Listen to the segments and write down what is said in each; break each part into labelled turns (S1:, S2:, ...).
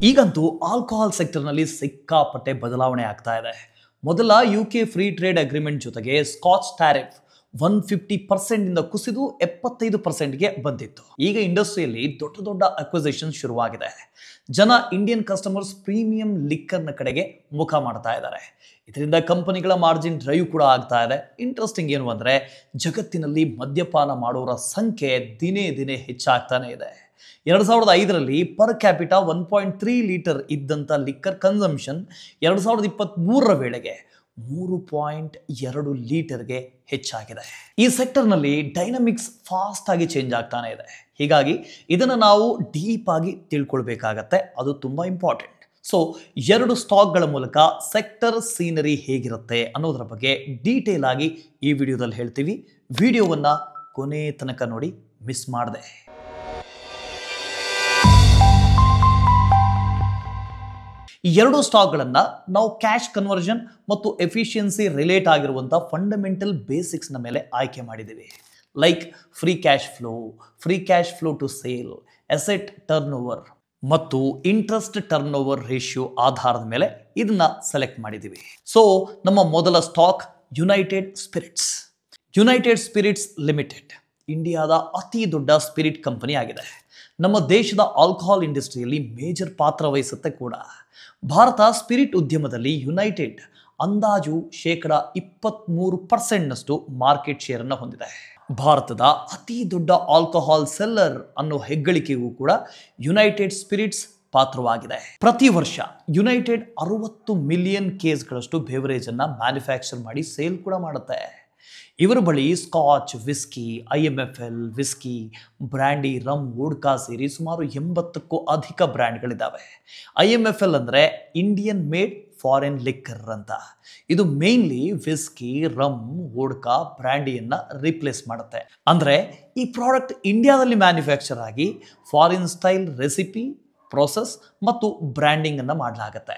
S1: ಈಗಂತೂ ಆಲ್ಕೋಹಾಲ್ ಸೆಕ್ಟರ್ನಲ್ಲಿ ಸಿಕ್ಕಾಪಟ್ಟೆ ಬದಲಾವಣೆ ಆಗ್ತಾ ಇದೆ. ಮೊದಲ UK ಫ್ರೀ ಟ್ರೇಡ್ ಅಗ್ರಿಮೆಂಟ್ ಜೊತೆಗೆ ಸ್ಕಾಚ್ ಟ್ಯಾರಿಫ್ 150% ಇಂದ ಕುಸಿದು 75%ಗೆ ಬಂದಿತ್ತು. ಈಗ ಇಂಡಸ್ಟ್ರಿಯಲ್ಲಿ ದೊಡ್ಡ ದೊಡ್ಡ ಅಕ್ವಿಸಿಷನ್ ಶುರುವಾಗಿದೆ. ಜನ ಇಂಡಿಯನ್ ಕಸ್ಟಮರ್ಸ್ ಪ್ರೀಮಿಯಂ ಲಿಕ್ಕರ್ನ ಕಡೆಗೆ ಮುಖ ಮಾಡ್ತಾ ಇದ್ದಾರೆ. ಇದರಿಂದ ಕಂಪನಿಗಳ ಮಾರ್ಜಿನ್ ಡ್ರೈವ್ ಕೂಡ ಆಗ್ತಾ ಇದೆ. ಇಂಟ್ರೆಸ್ಟಿಂಗ್ ಏನು ಅಂದರೆ, ಜಗತ್ತಿನಲ್ಲಿ ಮದ್ಯಪಾನ ಮಾಡೋರ ಸಂಖ್ಯೆ ದಿನೇ ದಿನೇ ಹೆಚ್ಚಾಗ್ತಾನೆ ಇದೆ. 2005ರಲ್ಲಿ ಪರ್ ಕ್ಯಾಪಿಟಾ 1.3 ಲೀಟರ್ ಇದ್ದಂಥ ಲಿಕ್ಕರ್ ಕನ್ಸಂಪ್ಷನ್ 2023ರ ವೇಳೆಗೆ 3.2 ಲೀಟರ್ಗೆ ಹೆಚ್ಚಾಗಿದೆ. ಈ ಸೆಕ್ಟರ್ನಲ್ಲಿ ಡೈನಮಿಕ್ಸ್ ಫಾಸ್ಟ್ ಆಗಿ ಚೇಂಜ್ ಆಗ್ತಾನೆ ಇದೆ. ಹೀಗಾಗಿ ಇದನ್ನು ನಾವು ಡೀಪ್ ಆಗಿ ತಿಳ್ಕೊಳ್ಬೇಕಾಗತ್ತೆ. ಅದು ತುಂಬ ಇಂಪಾರ್ಟೆಂಟ್. ಸೊ 2 ಸ್ಟಾಕ್ಗಳ ಮೂಲಕ ಸೆಕ್ಟರ್ ಸೀನರಿ ಹೇಗಿರುತ್ತೆ ಅನ್ನೋದರ ಬಗ್ಗೆ ಡೀಟೇಲ್ ಆಗಿ ಈ ವಿಡಿಯೋದಲ್ಲಿ ಹೇಳ್ತೀವಿ. ವಿಡಿಯೋವನ್ನು ಕೊನೆ ತನಕ ನೋಡಿ, ಮಿಸ್ ಮಾಡದೆ. ಈ 2 ಸ್ಟಾಕ್ಗಳನ್ನು ನಾವು ಕ್ಯಾಶ್ ಕನ್ವರ್ಷನ್ ಮತ್ತು ಎಫಿಷಿಯನ್ಸಿ ರಿಲೇಟ್ ಆಗಿರುವಂಥ ಫಂಡಮೆಂಟಲ್ ಬೇಸಿಕ್ಸ್ನ ಮೇಲೆ ಆಯ್ಕೆ ಮಾಡಿದ್ದೀವಿ. Like free cash flow to sale, asset turnover ಮತ್ತು ಇಂಟ್ರೆಸ್ಟ್ ಟರ್ನ್ ಓವರ್ ರೇಷಿಯೋ ಆಧಾರದ ಮೇಲೆ ಇದನ್ನ ಸೆಲೆಕ್ಟ್ ಮಾಡಿದ್ದೀವಿ. ಸೊ ನಮ್ಮ ಮೊದಲ ಸ್ಟಾಕ್ ಯುನೈಟೆಡ್ ಸ್ಪಿರಿಟ್ಸ್ ಲಿಮಿಟೆಡ್ ಇಂಡಿಯಾದ ಅತಿ ದೊಡ್ಡ ಸ್ಪಿರಿಟ್ ಕಂಪನಿ ಆಗಿದೆ. ನಮ್ಮ ದೇಶದ ಆಲ್ಕೋಹಾಲ್ ಇಂಡಸ್ಟ್ರಿಯಲ್ಲಿ ಮೇಜರ್ ಪಾತ್ರ ವಹಿಸುತ್ತೆ ಕೂಡ. ಭಾರತ ಸ್ಪಿರಿಟ್ ಉದ್ಯಮದಲ್ಲಿ ಯುನೈಟೆಡ್ ಅಂದಾಜು 23% ಮಾರ್ಕೆಟ್ ಶೇರ್ ಅನ್ನು ಹೊಂದಿದೆ. ಭಾರತದ ಅತಿ ದೊಡ್ಡ ಆಲ್ಕೋಹಾಲ್ ಸೆಲ್ಲರ್ ಅನ್ನೋ ಹೆಗ್ಗಳಿಕೆಗೂ ಕೂಡ ಯುನೈಟೆಡ್ ಸ್ಪಿರಿಟ್ಸ್ ಪಾತ್ರವಾಗಿದೆ. ಪ್ರತಿ ವರ್ಷ ಯುನೈಟೆಡ್ 60 ಮಿಲಿಯನ್ ಕೇಸ್ಗಳಷ್ಟು ಬೆವರೇಜ್ ಅನ್ನ ಮ್ಯಾನುಫ್ಯಾಕ್ಚರ್ ಮಾಡಿ ಸೇಲ್ ಕೂಡ ಮಾಡುತ್ತೆ. ಇವರ ಬಳಿ scotch, whisky, IMFL, whisky, brandy, rum, vodka ಸೇರಿ ಸುಮಾರು 80ಕ್ಕೂ ಅಧಿಕ ಬ್ರ್ಯಾಂಡ್ಗಳಿದ್ದಾವೆ. IMFL ಅಂದರೆ ಇಂಡಿಯನ್ ಮೇಡ್ ಫಾರಿನ್ ಲಿಕ್ಕರ್ ಅಂತ. ಇದು ಮೇನ್ಲಿ ವಿಸ್ಕಿ, ರಮ್, ವೋಡ್ಕಾ, ಬ್ರ್ಯಾಂಡಿಯನ್ನು ರಿಪ್ಲೇಸ್ ಮಾಡುತ್ತೆ. ಅಂದರೆ ಈ ಪ್ರಾಡಕ್ಟ್ ಇಂಡಿಯಾದಲ್ಲಿ ಮ್ಯಾನುಫ್ಯಾಕ್ಚರ್ ಆಗಿ ಫಾರಿನ್ ಸ್ಟೈಲ್ ರೆಸಿಪಿ, ಪ್ರೊಸೆಸ್ ಮತ್ತು ಬ್ರ್ಯಾಂಡಿಂಗ್ ಅನ್ನು ಮಾಡಲಾಗುತ್ತೆ.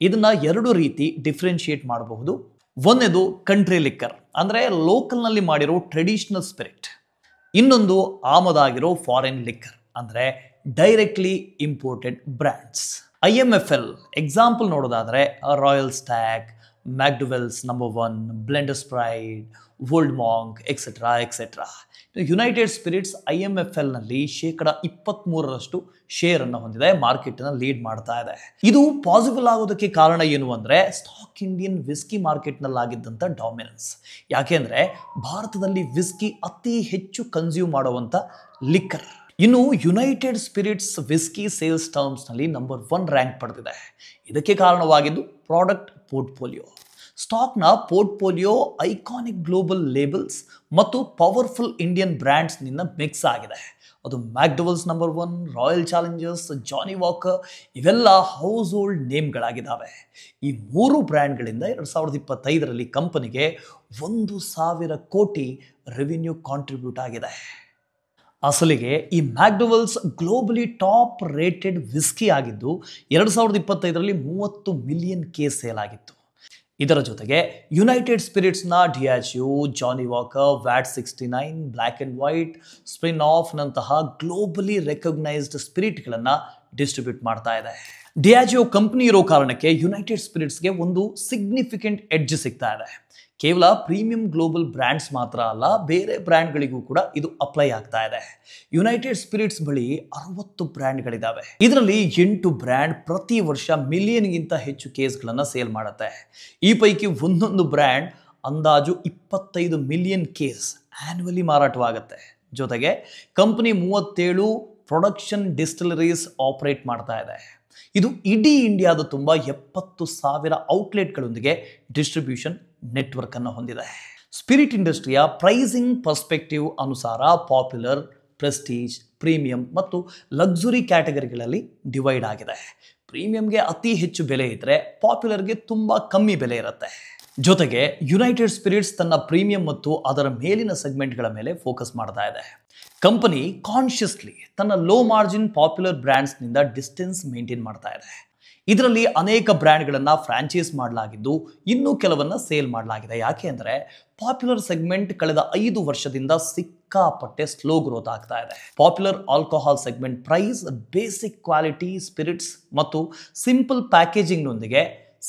S1: ಇದನ್ನ 2 ರೀತಿ ಡಿಫ್ರೆನ್ಶಿಯೇಟ್ ಮಾಡಬಹುದು. ಒಂದೇದು ಕಂಟ್ರಿ ಲಿಕ್ಕರ್, ಅಂದರೆ ಲೋಕಲ್ನಲ್ಲಿ ಮಾಡಿರೋ ಟ್ರೆಡಿಷನಲ್ ಸ್ಪಿರಿಟ್. ಇನ್ನೊಂದು ಆಮದಾಗಿರೋ ಫಾರಿನ್ ಲಿಕ್ಕರ್, ಅಂದರೆ directly imported brands. IMFL example ನೋಡೋದಾದರೆ Royal Stag, McDowell's number 1, Blenders Pride, Old Monk etcetera. United Spirits IMFLನಲ್ಲಿ 23% ಶೇರನ್ನು ಹೊಂದಿದೆ, ಮಾರ್ಕೆಟನ್ನು ಲೀಡ್ ಮಾಡ್ತಾ ಇದೆ. ಇದು ಪಾಸಿಬಲ್ ಆಗೋದಕ್ಕೆ ಕಾರಣ ಏನು ಅಂದರೆ, ಸ್ಟಾಕ್ ಇಂಡಿಯನ್ ವಿಸ್ಕಿ ಮಾರ್ಕೆಟ್ನಲ್ಲಾಗಿದ್ದಂಥ ಡಾಮಿನೆನ್ಸ್. ಯಾಕೆಂದರೆ ಭಾರತದಲ್ಲಿ ವಿಸ್ಕಿ ಅತಿ ಹೆಚ್ಚು ಕನ್ಸ್ಯೂಮ್ ಮಾಡುವಂಥ ಲಿಕ್ಕರ್. ಇನ್ನು ಯುನೈಟೆಡ್ ಸ್ಪಿರಿಟ್ಸ್ ವಿಸ್ಕಿ ಸೇಲ್ಸ್ ಟರ್ಮ್ಸ್ನಲ್ಲಿ ನಂಬರ್ 1 ರ್ಯಾಂಕ್ ಪಡೆದಿದೆ. ಇದಕ್ಕೆ ಕಾರಣವಾಗಿದ್ದು ಪ್ರಾಡಕ್ಟ್ ಪೋರ್ಟ್ಫೋಲಿಯೋ. ಸ್ಟಾಕ್ನ ಪೋರ್ಟ್ಫೋಲಿಯೋ ಐಕಾನಿಕ್ ಗ್ಲೋಬಲ್ ಲೇಬಲ್ಸ್ ಮತ್ತು ಪವರ್ಫುಲ್ ಇಂಡಿಯನ್ ಬ್ರ್ಯಾಂಡ್ಸ್ನಿಂದ ಮಿಕ್ಸ್ ಆಗಿದೆ. ಅದು McDowell's number 1, Royal Challengers, Johnnie Walker ಇವೆಲ್ಲ ಹೌಸ್ ಹೋಲ್ಡ್ ನೇಮ್ಗಳಾಗಿದ್ದಾವೆ. ಈ 3 ಬ್ರ್ಯಾಂಡ್ಗಳಿಂದ 2025ರಲ್ಲಿ ಕಂಪನಿಗೆ 1,000 ಕೋಟಿ ರೆವಿನ್ಯೂ ಕಾಂಟ್ರಿಬ್ಯೂಟ್ ಆಗಿದೆ. ಅಸಲಿಗೆ ಈ McDowell's globally top rated whisky ಆಗಿದ್ದು 2025ರಲ್ಲಿ 30 ಮಿಲಿಯನ್ ಕೇಸ್ ಸೇಲ್ ಆಗಿತ್ತು. ಇದರ ಜೊತೆಗೆ ಯುನೈಟೆಡ್ ಸ್ಪಿರಿಟ್ಸ್ನ Diageo, Johnnie Walker, VAT 69, Black and White, spin off ನಂತಹ ಗ್ಲೋಬಲಿ ರೆಕಗ್ನೈಸ್ಡ್ ಸ್ಪಿರಿಟ್ಗಳನ್ನು ಡಿಸ್ಟ್ರಿಬ್ಯೂಟ್ ಮಾಡ್ತಾ ಇದೆ. ಡಿಯಾಜಿಯೋ ಕಂಪನಿ ಇರೋ ಕಾರಣಕ್ಕೆ ಯುನೈಟೆಡ್ ಸ್ಪಿರಿಟ್ಸ್ಗೆ ಒಂದು ಸಿಗ್ನಿಫಿಕೆಂಟ್ ಎಡ್ಜ್ ಸಿಗ್ತಾ ಇದೆ. ಕೇವಲ ಪ್ರೀಮಿಯಂ ಗ್ಲೋಬಲ್ ಬ್ರ್ಯಾಂಡ್ಸ್ ಮಾತ್ರ ಅಲ್ಲ, ಬೇರೆ ಬ್ರ್ಯಾಂಡ್ಗಳಿಗೂ ಕೂಡ ಇದು ಅಪ್ಲೈ ಆಗ್ತಾ ಇದೆ. ಯುನೈಟೆಡ್ ಸ್ಪಿರಿಟ್ಸ್ ಬಳಿ 60 ಬ್ರ್ಯಾಂಡ್ಗಳಿದ್ದಾವೆ. ಇದರಲ್ಲಿ 8 ಬ್ರ್ಯಾಂಡ್ ಪ್ರತಿ ವರ್ಷ ಮಿಲಿಯನ್ಗಿಂತ ಹೆಚ್ಚು ಕೇಸ್ಗಳನ್ನು ಸೇಲ್ ಮಾಡುತ್ತೆ. ಈ ಪೈಕಿ ಒಂದೊಂದು ಬ್ರ್ಯಾಂಡ್ ಅಂದಾಜು 25 ಮಿಲಿಯನ್ ಕೇಸ್ ಆನ್ಯುವಲಿ ಮಾರಾಟವಾಗುತ್ತೆ. ಜೊತೆಗೆ ಕಂಪನಿ 37 ಪ್ರೊಡಕ್ಷನ್ ಡಿಸ್ಟಿಲರೀಸ್ ಆಪರೇಟ್ ಮಾಡ್ತಾ ಇದೆ. ಇದು ಇಡೀ ಇಂಡಿಯಾದ ತುಂಬ 70,000 ಔಟ್ಲೆಟ್ಗಳೊಂದಿಗೆ ಡಿಸ್ಟ್ರಿಬ್ಯೂಷನ್ ನೆಟ್ವರ್ಕ್ ಅನ್ನು ಹೊಂದಿದೆ. ಸ್ಪಿರಿಟ್ ಇಂಡಸ್ಟ್ರಿಯ ಪ್ರೈಸಿಂಗ್ ಪರ್ಸ್ಪೆಕ್ಟಿವ್ ಅನುಸಾರ ಪಾಪ್ಯುಲರ್, ಪ್ರೆಸ್ಟೀಜ್, ಪ್ರೀಮಿಯಂ ಮತ್ತು ಲಕ್ಸುರಿ ಕ್ಯಾಟಗರಿಗಳಲ್ಲಿ ಡಿವೈಡ್ ಆಗಿದೆ. ಪ್ರೀಮಿಯಂಗೆ ಅತಿ ಹೆಚ್ಚು ಬೆಲೆ ಇದ್ದರೆ ಪಾಪ್ಯುಲರ್ಗೆ ತುಂಬ ಕಮ್ಮಿ ಬೆಲೆ ಇರುತ್ತೆ. ಜೊತೆಗೆ ಯುನೈಟೆಡ್ ಸ್ಪಿರಿಟ್ಸ್ ತನ್ನ ಪ್ರೀಮಿಯಂ ಮತ್ತು ಅದರ ಮೇಲಿನ ಸೆಗ್ಮೆಂಟ್ಗಳ ಮೇಲೆ ಫೋಕಸ್ ಮಾಡ್ತಾ ಇದೆ. ಕಂಪನಿ ಕಾನ್ಷಿಯಸ್ಲಿ ತನ್ನ ಲೋ ಮಾರ್ಜಿನ್ ಪಾಪ್ಯುಲರ್ ಬ್ರ್ಯಾಂಡ್ಸ್ನಿಂದ ಡಿಸ್ಟೆನ್ಸ್ ಮೇಂಟೈನ್ ಮಾಡ್ತಾ ಇದೆ. ಇದರಲ್ಲಿ ಅನೇಕ ಬ್ರ್ಯಾಂಡ್ಗಳನ್ನು ಫ್ರಾಂಚೈಸ್ ಮಾಡಲಾಗಿದ್ದು ಇನ್ನೂ ಕೆಲವನ್ನ ಸೇಲ್ ಮಾಡಲಾಗಿದೆ. ಯಾಕೆ ಅಂದರೆ ಪಾಪ್ಯುಲರ್ ಸೆಗ್ಮೆಂಟ್ ಕಳೆದ 5 ವರ್ಷದಿಂದ ಸಿಕ್ಕಾಪಟ್ಟೆ ಸ್ಲೋ ಗ್ರೋತ್ ಆಗ್ತಾ ಇದೆ. Popular alcohol segment price basic quality spirits ಮತ್ತು ಸಿಂಪಲ್ ಪ್ಯಾಕೇಜಿಂಗ್ನೊಂದಿಗೆ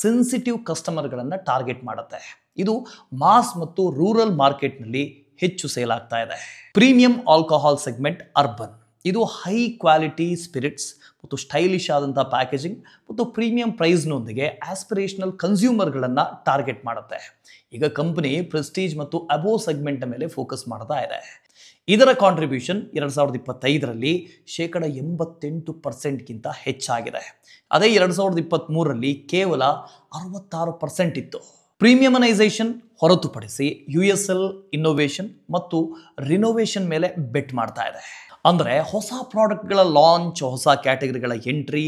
S1: ಸೆನ್ಸಿಟಿವ್ ಕಸ್ಟಮರ್ಗಳನ್ನು ಟಾರ್ಗೆಟ್ ಮಾಡುತ್ತೆ. ಇದು ಮಾಸ್ ಮತ್ತು ರೂರಲ್ ಮಾರ್ಕೆಟ್ನಲ್ಲಿ ಹೆಚ್ಚು ಸೇಲ್ ಆಗ್ತಾ ಇದೆ. ಪ್ರೀಮಿಯಂ ಆಲ್ಕೋಹಾಲ್ ಸೆಗ್ಮೆಂಟ್ ಅರ್ಬನ್, ಇದು ಹೈ ಕ್ವಾಲಿಟಿ ಸ್ಪಿರಿಟ್ಸ್ ಮತ್ತು ಸ್ಟೈಲಿಶ್ ಆದಂಥ ಪ್ಯಾಕೇಜಿಂಗ್ ಮತ್ತು ಪ್ರೀಮಿಯಂ ಪ್ರೈಸ್ನೊಂದಿಗೆ ಆಸ್ಪಿರೇಷನಲ್ ಕನ್ಸ್ಯೂಮರ್ಗಳನ್ನು ಟಾರ್ಗೆಟ್ ಮಾಡುತ್ತೆ. ಈಗ ಕಂಪನಿ ಪ್ರೆಸ್ಟೀಜ್ ಮತ್ತು ಅಬೋವ್ ಸೆಗ್ಮೆಂಟ್ ಮೇಲೆ ಫೋಕಸ್ ಮಾಡ್ತಾ ಇದೆ. ಇದರ ಕಾಂಟ್ರಿಬ್ಯೂಷನ್ 2025ರಲ್ಲಿ 88% ಹೆಚ್ಚಾಗಿದೆ. ಅದೇ 2023ರಲ್ಲಿ ಕೇವಲ 66% ಇತ್ತು. ಪ್ರೀಮಿಯಮನೈಸೇಷನ್ ಹೊರತುಪಡಿಸಿ USL ಇನ್ನೋವೇಷನ್ ಮತ್ತು ರಿನೋವೇಷನ್ ಮೇಲೆ ಬೆಟ್ ಮಾಡ್ತಾ ಇದೆ. ಅಂದರೆ ಹೊಸ ಪ್ರಾಡಕ್ಟ್ಗಳ ಲಾಂಚ್, ಹೊಸ ಕ್ಯಾಟಗರಿಗಳ ಎಂಟ್ರಿ,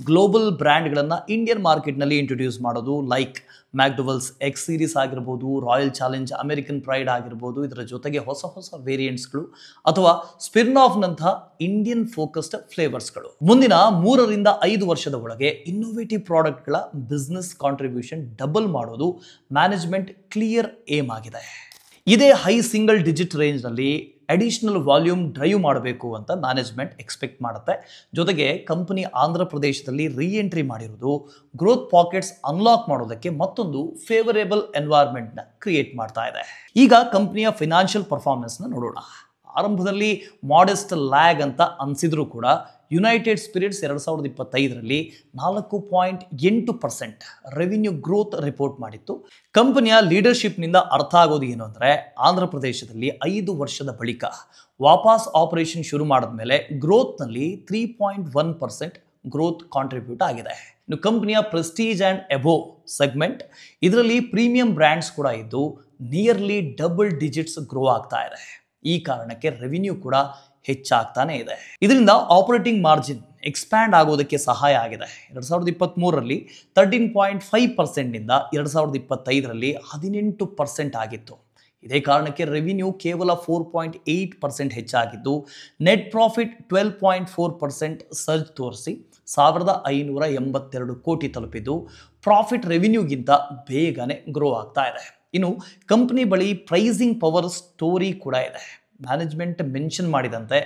S1: ಗ್ಲೋಬಲ್ ಬ್ರ್ಯಾಂಡ್ಗಳನ್ನು ಇಂಡಿಯನ್ ಮಾರ್ಕೆಟ್ನಲ್ಲಿ ಇಂಟ್ರೊಡ್ಯೂಸ್ ಮಾಡೋದು, ಲೈಕ್ ಮ್ಯಾಕ್ಡೊವೆಲ್ಸ್ ಎಕ್ಸ್ ಸೀರೀಸ್ ಆಗಿರ್ಬೋದು, ರಾಯಲ್ ಚಾಲೆಂಜ್, ಅಮೆರಿಕನ್ ಪ್ರೈಡ್ ಆಗಿರ್ಬೋದು. ಇದರ ಜೊತೆಗೆ ಹೊಸ ವೇರಿಯಂಟ್ಸ್ಗಳು ಅಥವಾ ಸ್ಪಿನ್ ಆಫ್ನಂತಹ ಇಂಡಿಯನ್ ಫೋಕಸ್ಡ್ ಫ್ಲೇವರ್ಸ್ಗಳು. ಮುಂದಿನ 3ರಿಂದ 5 ವರ್ಷದ ಒಳಗೆ ಇನ್ನೋವೇಟಿವ್ ಪ್ರಾಡಕ್ಟ್ಗಳ ಬಿಸ್ನೆಸ್ ಕಾಂಟ್ರಿಬ್ಯೂಷನ್ ಡಬಲ್ ಮಾಡೋದು ಮ್ಯಾನೇಜ್ಮೆಂಟ್ ಕ್ಲಿಯರ್ ಏಮ್ ಆಗಿದೆ. ಇದೇ ಹೈ ಸಿಂಗಲ್ ಡಿಜಿಟ್ ರೇಂಜ್ನಲ್ಲಿ ಅಡಿಷನಲ್ ವಾಲ್ಯೂಮ್ ಡ್ರೈವ್ ಮಾಡಬೇಕು ಅಂತ ಮ್ಯಾನೇಜ್ಮೆಂಟ್ ಎಕ್ಸ್ಪೆಕ್ಟ್ ಮಾಡುತ್ತೆ. ಜೊತೆಗೆ ಕಂಪನಿ ಆಂಧ್ರ ಪ್ರದೇಶದಲ್ಲಿ ರೀಎಂಟ್ರಿ ಮಾಡಿರೋದು ಗ್ರೋತ್ ಪಾಕೆಟ್ಸ್ ಅನ್ಲಾಕ್ ಮಾಡೋದಕ್ಕೆ ಮತ್ತೊಂದು ಫೇವರೇಬಲ್ ಎನ್ವೈರ್ಮೆಂಟ್ನ ಕ್ರಿಯೇಟ್ ಮಾಡ್ತಾ ಇದೆ. ಈಗ ಕಂಪನಿಯ ಫೈನಾನ್ಷಿಯಲ್ ಪರ್ಫಾರ್ಮೆನ್ಸ್ನ ನೋಡೋಣ. ಆರಂಭದಲ್ಲಿ ಮಾಡೆಸ್ಟ್ ಲ್ಯಾಗ್ ಅಂತ ಅನಿಸಿದ್ರು ಕೂಡ ಯುನೈಟೆಡ್ ಸ್ಪಿರಿಟ್ಸ್ 2025ರಲ್ಲಿ 4.8% ರೆವಿನ್ಯೂ ಗ್ರೋತ್ ರಿಪೋರ್ಟ್ ಮಾಡಿತ್ತು. ಕಂಪನಿಯ ಲೀಡರ್ಶಿಪ್ನಿಂದ ಅರ್ಥ ಆಗೋದು ಏನು ಅಂದರೆ, ಆಂಧ್ರ ಪ್ರದೇಶದಲ್ಲಿ 5 ವರ್ಷದ ಬಳಿಕ ವಾಪಸ್ ಆಪರೇಷನ್ ಶುರು ಮಾಡಿದ ಮೇಲೆ ಗ್ರೋತ್ನಲ್ಲಿ 3.1% ಗ್ರೋತ್ ಕಾಂಟ್ರಿಬ್ಯೂಟ್ ಆಗಿದೆ. ಇನ್ನು ಕಂಪನಿಯ ಪ್ರೆಸ್ಟೀಜ್ ಆ್ಯಂಡ್ ಎಬೋವ್ ಸೆಗ್ಮೆಂಟ್, ಇದರಲ್ಲಿ ಪ್ರೀಮಿಯಂ ಬ್ರ್ಯಾಂಡ್ಸ್ ಕೂಡ ಇದ್ದು ನಿಯರ್ಲಿ ಡಬಲ್ ಡಿಜಿಟ್ಸ್ ಗ್ರೋ ಆಗ್ತಾ ಇದೆ. ಈ ಕಾರಣಕ್ಕೆ ರೆವಿನ್ಯೂ ಕೂಡ ಹೆಚ್ಚಾಗ್ತಾನೆ ಇದೆ. ಇದರಿಂದ ಆಪರೇಟಿಂಗ್ ಮಾರ್ಜಿನ್ ಎಕ್ಸ್ಪ್ಯಾಂಡ್ ಆಗೋದಕ್ಕೆ ಸಹಾಯ ಆಗಿದೆ. 2023ರಲ್ಲಿ 13.5%ನಿಂದ 2025ರಲ್ಲಿ 18% ಆಗಿತ್ತು. ಇದೇ ಕಾರಣಕ್ಕೆ ರೆವಿನ್ಯೂ ಕೇವಲ 4.8% ಹೆಚ್ಚಾಗಿದ್ದು, ನೆಟ್ ಪ್ರಾಫಿಟ್ 12.4% ಸರ್ಜ್ ತೋರಿಸಿ 1582 ಕೋಟಿ ತಲುಪಿದ್ದು, ಪ್ರಾಫಿಟ್ ರೆವಿನ್ಯೂಗಿಂತ ಬೇಗನೆ ಗ್ರೋ ಆಗ್ತಾ ಇದೆ. ಇನ್ನು ಕಂಪನಿ ಬಳಿ ಪ್ರೈಸಿಂಗ್ ಪವರ್ ಸ್ಟೋರಿ ಕೂಡ ಇದೆ. ಮ್ಯಾನೇಜ್ಮೆಂಟ್ ಮೆನ್ಷನ್ ಮಾಡಿದಂತೆ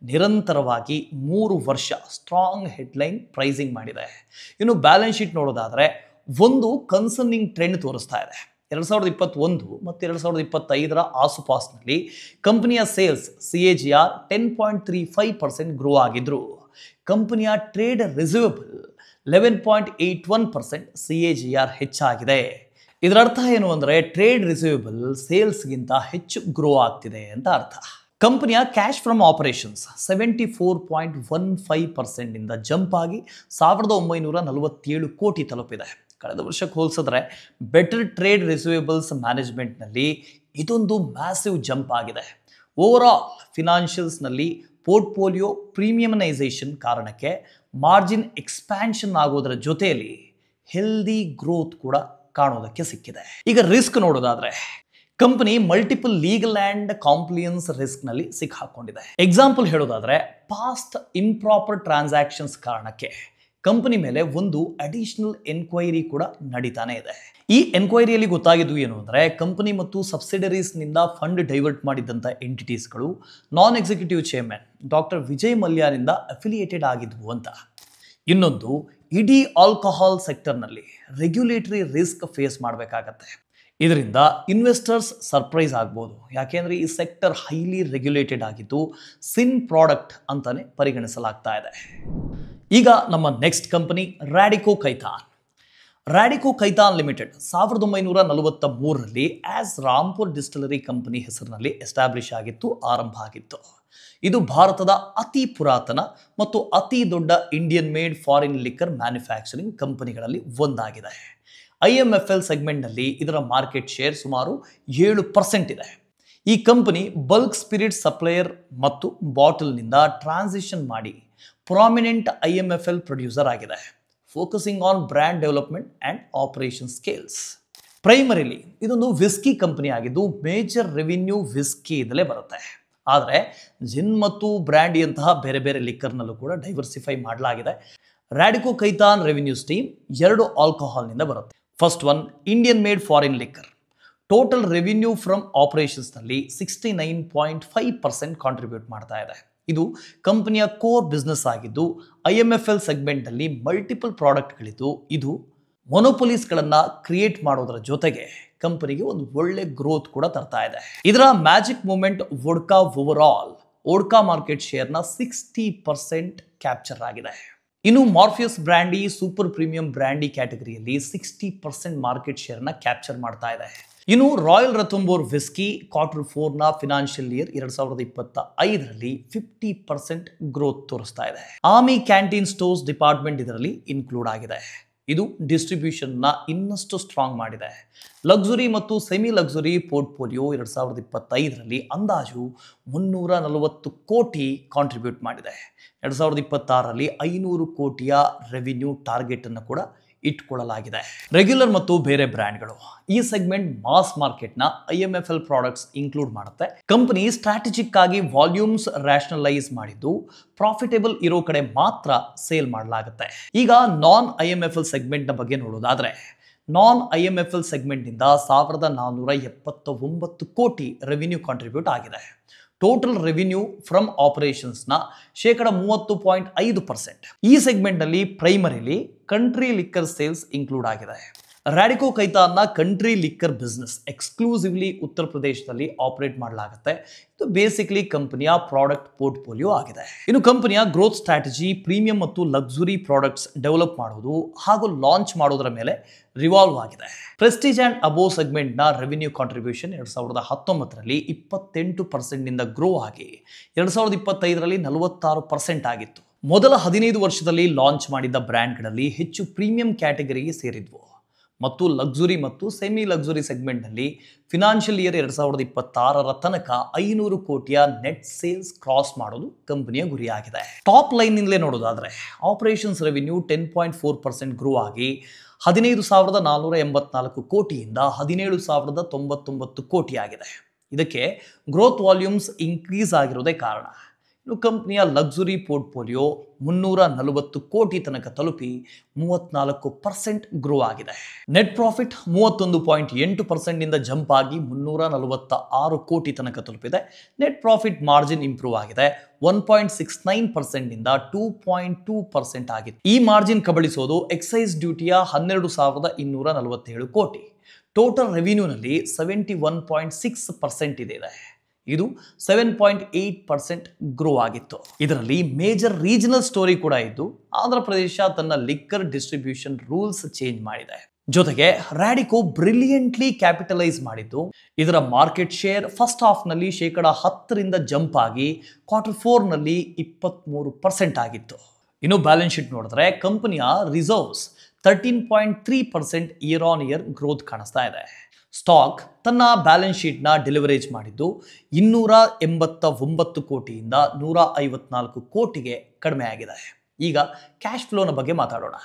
S1: ನಿರಂತರವಾಗಿ 3 ವರ್ಷ ಸ್ಟ್ರಾಂಗ್ ಹೆಡ್ಲೈನ್ ಪ್ರೈಸಿಂಗ್ ಮಾಡಿದೆ. ಇನ್ನು ಬ್ಯಾಲೆನ್ಸ್ ಶೀಟ್ ನೋಡೋದಾದರೆ ಒಂದು ಕನ್ಸರ್ನಿಂಗ್ ಟ್ರೆಂಡ್ ತೋರಿಸ್ತಾ ಇದೆ. 2021 ಮತ್ತು 2025ರ ಆಸುಪಾಸಿನಲ್ಲಿ ಕಂಪನಿಯ ಸೇಲ್ಸ್ CAGR 10.35% ಗ್ರೋ ಆಗಿದ್ರು, ಕಂಪನಿಯ ಟ್ರೇಡ್ ರಿಸೀವಬಲ್ 11.81% CAGR ಹೆಚ್ಚಾಗಿದೆ. ಇದರ ಅರ್ಥ ಏನು ಅಂದರೆ, ಟ್ರೇಡ್ ರಿಸೀವಬಲ್ ಸೇಲ್ಸ್ಗಿಂತ ಹೆಚ್ಚು ಗ್ರೋ ಆಗ್ತಿದೆ ಅಂತ ಅರ್ಥ. ಕಂಪನಿಯ ಕ್ಯಾಶ್ ಫ್ರಮ್ ಆಪರೇಷನ್ಸ್ 74.15% ಇಂದ ಜಂಪ್ ಆಗಿ 1947 ಕೋಟಿ ತಲುಪಿದೆ. ಕಳೆದ ವರ್ಷಕ್ಕೆ ಹೋಲಿಸಿದ್ರೆ ಬೆಟರ್ ಟ್ರೇಡ್ ರಿಸೀವೇಬಲ್ಸ್ ಮ್ಯಾನೇಜ್ಮೆಂಟ್ನಲ್ಲಿ ಇದೊಂದು ಮ್ಯಾಸಿವ್ ಜಂಪ್ ಆಗಿದೆ. ಓವರ್ ಆಲ್ ಫಿನಾನ್ಷಿಯಲ್ಸ್ನಲ್ಲಿ ಪೋರ್ಟ್ಫೋಲಿಯೋ ಪ್ರೀಮಿಯಮನೈಸೇಷನ್ ಕಾರಣಕ್ಕೆ ಮಾರ್ಜಿನ್ ಎಕ್ಸ್ಪ್ಯಾನ್ಷನ್ ಆಗೋದರ ಜೊತೆಯಲ್ಲಿ ಹೆಲ್ದಿ ಗ್ರೋತ್ ಕೂಡ ಕಾಣೋದಕ್ಕೆ ಸಿಕ್ಕಿದೆ. ಈಗ ರಿಸ್ಕ್ ನೋಡೋದಾದ್ರೆ, company multiple legal and compliance ರಿಸ್ಕ್ನಲ್ಲಿ ಸಿಕ್ಕಾಕೊಂಡಿದೆ. ಎಕ್ಸಾಂಪಲ್ ಹೇಳೋದಾದ್ರೆ, ಪಾಸ್ಟ್ ಇಂಪ್ರಾಪರ್ ಟ್ರಾನ್ಸಾಕ್ಷನ್ಸ್ ಕಾರಣಕ್ಕೆ ಕಂಪನಿ ಮೇಲೆ ಒಂದು ಅಡಿಷನಲ್ ಎನ್ಕ್ವೈರಿ ಕೂಡ ನಡೀತಾನೆ ಇದೆ. ಈ ಎನ್ಕ್ವೈರಿಯಲ್ಲಿ ಗೊತ್ತಾಗಿದ್ದು ಏನು ಅಂದರೆ, ಕಂಪನಿ ಮತ್ತು ಸಬ್ಸಿಡರೀಸ್ನಿಂದ ಫಂಡ್ ಡೈವರ್ಟ್ ಮಾಡಿದ್ದಂಥ ಎಂಟಿಟೀಸ್ಗಳು non executive chairman doctor Vijay ಮಲ್ಯನಿಂದ ಅಫಿಲಿಯೇಟೆಡ್ ಆಗಿದ್ವು ಅಂತ. ಇನ್ನೊಂದು, ಇಡೀ ಆಲ್ಕೋಹಾಲ್ ಸೆಕ್ಟರ್ನಲ್ಲಿ ರೆಗ್ಯುಲೇಟರಿ ರಿಸ್ಕ್ ಫೇಸ್ ಮಾಡಬೇಕಾಗತ್ತೆ. ಇದರಿಂದ ಇನ್ವೆಸ್ಟರ್ಸ್ ಸರ್ಪ್ರೈಸ್ ಆಗ್ಬೋದು. ಯಾಕೆಂದರೆ ಈ ಸೆಕ್ಟರ್ ಹೈಲಿ ರೆಗ್ಯುಲೇಟೆಡ್ ಆಗಿದ್ದು ಸಿನ್ ಪ್ರಾಡಕ್ಟ್ ಅಂತಾನೆ ಪರಿಗಣಿಸಲಾಗ್ತಾ ಇದೆ. ಈಗ ನಮ್ಮ next company Radico Khaitan. Radico Khaitan limited 1943ರಲ್ಲಿ ಆಸ್ ರಾಂಪುರ್ ಡಿಸ್ಟಿಲರಿ ಕಂಪನಿ ಹೆಸರಿನಲ್ಲಿ ಎಸ್ಟಾಬ್ಲಿಷ್ ಆಗಿತ್ತು, ಆರಂಭ ಆಗಿತ್ತು. ಇದು ಭಾರತದ ಅತಿ ಪುರಾತನ ಮತ್ತು ಅತಿ ದೊಡ್ಡ Indian made foreign liquor manufacturing ಕಂಪನಿಗಳಲ್ಲಿ ಒಂದಾಗಿದೆ. IMFL ಸೆಗ್ಮೆಂಟ್ನಲ್ಲಿ ಇದರ ಮಾರ್ಕೆಟ್ ಶೇರ್ ಸುಮಾರು 7% ಇದೆ. ಈ ಕಂಪನಿ ಬಲ್ಕ್ ಸ್ಪಿರಿಟ್ ಸಪ್ಲೈಯರ್ ಮತ್ತು ಬಾಟಲ್ನಿಂದ ಟ್ರಾನ್ಸಿಷನ್ ಮಾಡಿ ಪ್ರಾಮಿನೆಂಟ್ IMFL ಪ್ರೊಡ್ಯೂಸರ್ ಆಗಿದೆ, focusing on brand development and operation scales. Primarily ಇದೊಂದು ವಿಸ್ಕಿ ಕಂಪನಿ ಆಗಿದ್ದು ಮೇಜರ್ ರೆವಿನ್ಯೂ ವಿಸ್ಕಿ ಇದಲ್ಲೇ ಬರುತ್ತೆ. ಆದರೆ ಜಿನ್ ಮತ್ತು ಬ್ರ್ಯಾಂಡಿಯಂತಹ ಬೇರೆ ಬೇರೆ ಲಿಕ್ಕರ್ನಲ್ಲೂ ಕೂಡ ಡೈವರ್ಸಿಫೈ ಮಾಡಲಾಗಿದೆ. ರ್ಯಾಡಿಕೋ ಖೈತಾನ್ ರೆವಿನ್ಯೂ ಸ್ಟ್ರೀಮ್ 2 ಆಲ್ಕೋಹಾಲ್ನಿಂದ ಬರುತ್ತೆ. First one Indian made foreign liquor. Total revenue from ಆಪರೇಷನ್ಸ್ನಲ್ಲಿ 69.5% ಕಾಂಟ್ರಿಬ್ಯೂಟ್ ಮಾಡ್ತಾ ಇದೆ. ಇದು ಕಂಪನಿಯ ಕೋರ್ ಬಿಸ್ನೆಸ್ ಆಗಿದ್ದು IMFL ಸೆಗ್ಮೆಂಟ್ನಲ್ಲಿ ಮಲ್ಟಿಪಲ್ ಪ್ರಾಡಕ್ಟ್ಗಳಿದ್ದು ಇದು ಮೊನೊಪೊಲೀಸ್ಗಳನ್ನು ಕ್ರಿಯೇಟ್ ಮಾಡೋದರ ಜೊತೆಗೆ ಕಂಪನಿಗೆ ಒಂದು ಒಳ್ಳೆ ಗ್ರೋತ್ ಕೂಡ ತರ್ತಾ ಇದೆ. ಇದರ Magic Moment vodka vodka market ಶೇರ್ನ 60% ಕ್ಯಾಪ್ಚರ್ ಆಗಿದೆ. ಇನ್ನು Morpheus brandy super premium brandy ಕ್ಯಾಟಗರಿಯಲ್ಲಿ 60% ಮಾರ್ಕೆಟ್ ಶೇರ್ನ ಕ್ಯಾಪ್ಚರ್ ಮಾಡ್ತಾ ಇದೆ. ಇನ್ನು ರಾಯಲ್ ರತುಂಬೋರ್ ವಿಸ್ಕಿ Q4ನ ಫಿನಾನ್ಷಿಯಲ್ ಇಯರ್ 2025ರಲ್ಲಿ 50% ಗ್ರೋತ್ ತೋರಿಸ್ತಾ ಇದೆ. ಆರ್ಮಿ ಕ್ಯಾಂಟೀನ್ ಸ್ಟೋರ್ಸ್ ಡಿಪಾರ್ಟ್ಮೆಂಟ್ ಇದರಲ್ಲಿ ಇನ್ಕ್ಲೂಡ್ ಆಗಿದೆ. ಇದು ಡಿಸ್ಟ್ರಿಬ್ಯೂಷನ್ನ ಇನ್ನಷ್ಟು ಸ್ಟ್ರಾಂಗ್ ಮಾಡಿದೆ. ಲಕ್ಸುರಿ ಮತ್ತು ಸೆಮಿ ಲಕ್ಸುರಿ ಪೋರ್ಟ್ಫೋಲಿಯೋ 2025ರಲ್ಲಿ ಅಂದಾಜು 340 ಕೋಟಿ ಕಾಂಟ್ರಿಬ್ಯೂಟ್ ಮಾಡಿದೆ. 2026ರಲ್ಲಿ 500 ಕೋಟಿಯ ರೆವಿನ್ಯೂ ಟಾರ್ಗೆಟ್ ಅನ್ನು ಕೂಡ ಇಟ್ಕೊಳ್ಳಲಾಗಿದೆ. ರೆಗ್ಯುಲರ್ ಮತ್ತು ಬೇರೆ ಬ್ರ್ಯಾಂಡ್ಗಳು ಈ ಸೆಗ್ಮೆಂಟ್ ಮಾಸ್ ಮಾರ್ಕೆಟ್ನ IMFL ಪ್ರಾಡಕ್ಟ್ಸ್ ಇನ್ಕ್ಲೂಡ್ ಮಾಡುತ್ತೆ. ಕಂಪನಿ ಸ್ಟ್ರಾಟಜಿಕ್ ಆಗಿ ವಾಲ್ಯೂಮ್ಸ್ ರ್ಯಾಷನಲೈಸ್ ಮಾಡಿದ್ದು ಪ್ರಾಫಿಟೇಬಲ್ ಇರೋ ಕಡೆ ಮಾತ್ರ ಸೇಲ್ ಮಾಡಲಾಗುತ್ತೆ. ಈಗ ನಾನ್ IMFL ಸೆಗ್ಮೆಂಟ್ನ ಬಗ್ಗೆ ನೋಡೋದಾದ್ರೆ ನಾನ್ IMFL ಸೆಗ್ಮೆಂಟ್ನಿಂದ 1479 ಕೋಟಿ ರೆವಿನ್ಯೂ ಕಾಂಟ್ರಿಬ್ಯೂಟ್ ಆಗಿದೆ. ಟೋಟಲ್ ರೆವಿನ್ಯೂ ಫ್ರಮ್ ಆಪರೇಷನ್ಸ್ನ 30.5%. ಈ ಸೆಗ್ಮೆಂಟ್ನಲ್ಲಿ primarily country liquor sales include ಆಗಿದೆ. ರ್ಯಾಡಿಕೋ ಖೈತಾನ್ನ ಕಂಟ್ರಿ ಲಿಕ್ಕರ್ ಬಿಸ್ನೆಸ್ ಎಕ್ಸ್ಕ್ಲೂಸಿವ್ಲಿ ಉತ್ತರ ಪ್ರದೇಶದಲ್ಲಿ ಆಪರೇಟ್ ಮಾಡಲಾಗುತ್ತೆ. ಇದು ಬೇಸಿಕಲಿ ಕಂಪನಿಯ ಪ್ರಾಡಕ್ಟ್ ಪೋರ್ಟ್ಫೋಲಿಯೋ ಆಗಿದೆ. ಇನ್ನು ಕಂಪನಿಯ ಗ್ರೋತ್ ಸ್ಟ್ರಾಟಜಿ ಪ್ರೀಮಿಯಂ ಮತ್ತು ಲಕ್ಸುರಿ ಪ್ರಾಡಕ್ಟ್ಸ್ ಡೆವಲಪ್ ಮಾಡೋದು ಹಾಗೂ ಲಾಂಚ್ ಮಾಡೋದರ ಮೇಲೆ ರಿವಾಲ್ವ್ ಆಗಿದೆ. ಪ್ರೆಸ್ಟೀಜ್ ಅಂಡ್ ಅಬೋವ್ ಸೆಗ್ಮೆಂಟ್ನ ರೆವಿನ್ಯೂ ಕಾಂಟ್ರಿಬ್ಯೂಷನ್ 2019ರಲ್ಲಿ 28% ನಿಂದ ಗ್ರೋ ಆಗಿ 2025ರಲ್ಲಿ 46% ಆಗಿತ್ತು. ಮೊದಲ 15 ವರ್ಷದಲ್ಲಿ ಲಾಂಚ್ ಮಾಡಿದ್ದ ಬ್ರ್ಯಾಂಡ್ಗಳಲ್ಲಿ ಹೆಚ್ಚು ಪ್ರೀಮಿಯಂ ಕ್ಯಾಟಗರಿಗೆ ಸೇರಿದ್ವು ಮತ್ತು ಲಕ್ಸುರಿ ಮತ್ತು ಸೆಮಿ ಲಕ್ಸುರಿ ಸೆಗ್ಮೆಂಟ್ನಲ್ಲಿ ಫಿನಾನ್ಷಿಯಲ್ ಇಯರ್ 2026ರ ತನಕ 500 ಕೋಟಿಯ ನೆಟ್ ಸೇಲ್ಸ್ ಕ್ರಾಸ್ ಮಾಡೋದು ಕಂಪನಿಯ ಗುರಿಯಾಗಿದೆ. ಟಾಪ್ ಲೈನ್ನಿಂದಲೇ ನೋಡೋದಾದ್ರೆ ಆಪರೇಷನ್ಸ್ ರೆವಿನ್ಯೂ 10.4% ಗ್ರೋ ಆಗಿ 15,484 ಕೋಟಿಯಿಂದ 17,099 ಕೋಟಿ ಆಗಿದೆ. ಇದಕ್ಕೆ ಗ್ರೋತ್ ವಾಲ್ಯೂಮ್ಸ್ ಇನ್ಕ್ರೀಸ್ ಆಗಿರೋದೇ ಕಾರಣ. ಇನ್ನು ಕಂಪನಿಯ ಲಕ್ಸುರಿ ಪೋರ್ಟ್ಫೋಲಿಯೋ 340 ಕೋಟಿ ತನಕ ತಲುಪಿ 34% ಗ್ರೋ ಆಗಿದೆ. ನೆಟ್ ಪ್ರಾಫಿಟ್ 31.8% ನಿಂದ ಜಂಪ್ ಆಗಿ 346 ಕೋಟಿ ತನಕ ತಲುಪಿದೆ. ನೆಟ್ ಪ್ರಾಫಿಟ್ ಮಾರ್ಜಿನ್ ಇಂಪ್ರೂವ್ ಆಗಿದೆ. 1.69% ನಿಂದ 2.2% ಆಗಿದೆ. ಈ ಮಾರ್ಜಿನ್ ಕಬಳಿಸೋದು ಎಕ್ಸೈಸ್ ಡ್ಯೂಟಿಯ 12,247 ಕೋಟಿ. ಟೋಟಲ್ ರೆವಿನ್ಯೂನಲ್ಲಿ 71.6% ಇದೆ. ಇದು 7.8% ಗ್ರೋ ಆಗಿತ್ತು. ಇದರಲ್ಲಿ ಮೇಜರ್ ರೀಜನಲ್ ಸ್ಟೋರಿ ಕೂಡ ಇದ್ದು ಆಂಧ್ರ ಪ್ರದೇಶ ತನ್ನ ಲಿಕ್ಕರ್ ಡಿಸ್ಟ್ರಿಬ್ಯೂಷನ್ ರೂಲ್ಸ್ ಚೇಂಜ್ ಮಾಡಿದೆ. ಜೊತೆಗೆ ರ್ಯಾಡಿಕೋ ಬ್ರಿಲಿಯಂಟ್ಲಿ ಕ್ಯಾಪಿಟಲೈಸ್ ಮಾಡಿದ್ದು ಇದರ ಮಾರ್ಕೆಟ್ ಶೇರ್ ಫಸ್ಟ್ ಹಾಫ್ನಲ್ಲಿ 10% ಜಂಪ್ ಆಗಿ Q4ನಲ್ಲಿ 23% ಆಗಿತ್ತು. ಇನ್ನು ಬ್ಯಾಲೆನ್ಸ್ ಶೀಟ್ ನೋಡಿದ್ರೆ ಕಂಪನಿಯ reserves 13.3% year on year growth ಕಾಣಿಸ್ತಾ ಇದೆ. ಸ್ಟಾಕ್ ತನ್ನ ಬ್ಯಾಲೆನ್ಸ್ ಶೀಟ್ನ ಡೆಲಿವರೇಜ್ ಮಾಡಿದ್ದು 289 ಕೋಟಿಯಿಂದ 154 ಕೋಟಿಗೆ ಕಡಿಮೆ ಆಗಿದೆ. ಈಗ ಕ್ಯಾಶ್ ಫ್ಲೋನ ಬಗ್ಗೆ ಮಾತಾಡೋಣ.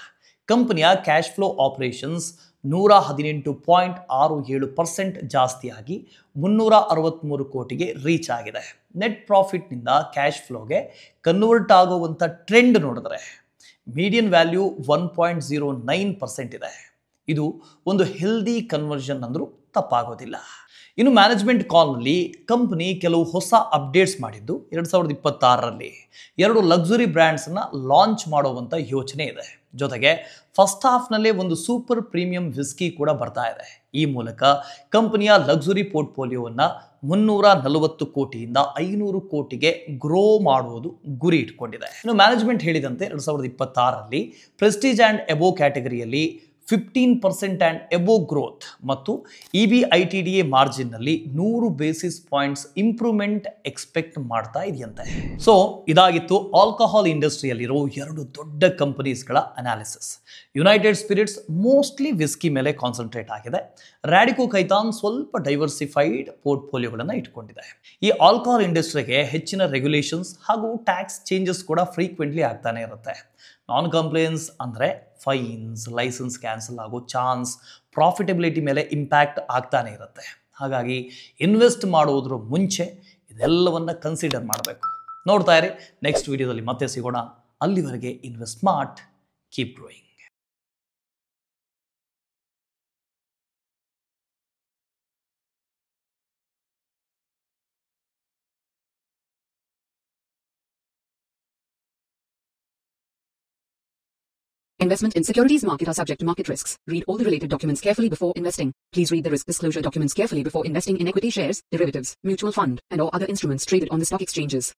S1: ಕಂಪನಿಯ ಕ್ಯಾಶ್ ಫ್ಲೋ ಆಪರೇಷನ್ಸ್ 118.67% ಜಾಸ್ತಿಯಾಗಿ 363 ಕೋಟಿಗೆ ರೀಚ್ ಆಗಿದೆ. ನೆಟ್ ಪ್ರಾಫಿಟ್ನಿಂದ ಕ್ಯಾಶ್ ಫ್ಲೋಗೆ ಕನ್ವರ್ಟ್ ಆಗುವಂಥ ಟ್ರೆಂಡ್ ನೋಡಿದ್ರೆ ಮೀಡಿಯನ್ ವ್ಯಾಲ್ಯೂ 1.09% ಇದೆ. ಇದು ಒಂದು ಹೆಲ್ದಿ ಕನ್ವರ್ಷನ್ ಅಂದ್ರೂ ತಪ್ಪಾಗೋದಿಲ್ಲ. ಇನ್ನು ಮ್ಯಾನೇಜ್ಮೆಂಟ್ ಕಾಲ್ನಲ್ಲಿ ಕಂಪನಿ ಕೆಲವು ಹೊಸ ಅಪ್ಡೇಟ್ಸ್ ಮಾಡಿದ್ದು 2026ರಲ್ಲಿ 2 ಲಕ್ಸುರಿ ಬ್ರ್ಯಾಂಡ್ಸನ್ನು ಲಾಂಚ್ ಮಾಡುವಂಥ ಯೋಚನೆ ಇದೆ. ಜೊತೆಗೆ ಫಸ್ಟ್ ಹಾಫ್ನಲ್ಲೇ ಒಂದು ಸೂಪರ್ ಪ್ರೀಮಿಯಂ ವಿಸ್ಕಿ ಕೂಡ ಬರ್ತಾ ಇದೆ. ಈ ಮೂಲಕ ಕಂಪನಿಯ ಲಕ್ಸುರಿ ಪೋರ್ಟ್ಫೋಲಿಯೋವನ್ನು 340 ಕೋಟಿಯಿಂದ 500 ಕೋಟಿಗೆ ಗ್ರೋ ಮಾಡುವುದು ಗುರಿ ಇಟ್ಕೊಂಡಿದೆ. ಇನ್ನು ಮ್ಯಾನೇಜ್ಮೆಂಟ್ ಹೇಳಿದಂತೆ 2026ರಲ್ಲಿ ಪ್ರೆಸ್ಟೀಜ್ ಆ್ಯಂಡ್ ಎಬೋ ಕ್ಯಾಟಗರಿಯಲ್ಲಿ 15% ಆ್ಯಂಡ್ ಎಬೋ ಗ್ರೋತ್ ಮತ್ತು EBITDA ಮಾರ್ಜಿನ್ನಲ್ಲಿ 100 ಬೇಸಿಸ್ ಪಾಯಿಂಟ್ಸ್ ಇಂಪ್ರೂವ್ಮೆಂಟ್ ಎಕ್ಸ್ಪೆಕ್ಟ್ ಮಾಡ್ತಾ ಇದೆಯಂತೆ. ಸೊ ಇದಾಗಿತ್ತು ಆಲ್ಕಹಾಲ್ ಇಂಡಸ್ಟ್ರಿಯಲ್ಲಿರೋ 2 ದೊಡ್ಡ ಕಂಪನೀಸ್ಗಳ analysis. United Spirits mostly whisky ಮೇಲೆ ಕಾನ್ಸಂಟ್ರೇಟ್ ಆಗಿದೆ. ರ್ಯಾಡಿಕೋ ಖೈತಾನ್ ಸ್ವಲ್ಪ ಡೈವರ್ಸಿಫೈಡ್ ಪೋರ್ಟ್ಫೋಲಿಯೋಗಳನ್ನು ಇಟ್ಕೊಂಡಿದೆ. ಈ ಆಲ್ಕಹಾಲ್ ಇಂಡಸ್ಟ್ರಿಗೆ ಹೆಚ್ಚಿನ ರೆಗ್ಯುಲೇಷನ್ಸ್ ಹಾಗೂ ಟ್ಯಾಕ್ಸ್ ಚೇಂಜಸ್ ಕೂಡ ಫ್ರೀಕ್ವೆಂಟ್ಲಿ ಆಗ್ತಾನೆ ಇರುತ್ತೆ. ನಾನ್ ಕಂಪ್ಲೇನ್ಸ್ ಅಂದರೆ ಫೈನ್ಸ್, ಲೈಸೆನ್ಸ್ ಕ್ಯಾನ್ಸಲ್ ಆಗೋ ಚಾನ್ಸ್, ಪ್ರಾಫಿಟಬಿಲಿಟಿ ಮೇಲೆ ಇಂಪ್ಯಾಕ್ಟ್ ಆಗ್ತಾನೆ ಇರುತ್ತೆ. ಹಾಗಾಗಿ ಇನ್ವೆಸ್ಟ್ ಮಾಡೋದ್ರ ಮುಂಚೆ ಇದೆಲ್ಲವನ್ನು ಕನ್ಸಿಡರ್ ಮಾಡಬೇಕು. ನೋಡ್ತಾ ಇರಿ, ನೆಕ್ಸ್ಟ್ ವಿಡಿಯೋದಲ್ಲಿ ಮತ್ತೆ ಸಿಗೋಣ. ಅಲ್ಲಿವರೆಗೆ invest smart, keep growing.
S2: Investment in securities market are subject to market risks. Read all the related documents carefully before investing. Please read the risk disclosure documents carefully before investing in equity shares, derivatives, mutual fund, and or other instruments traded on the stock exchanges.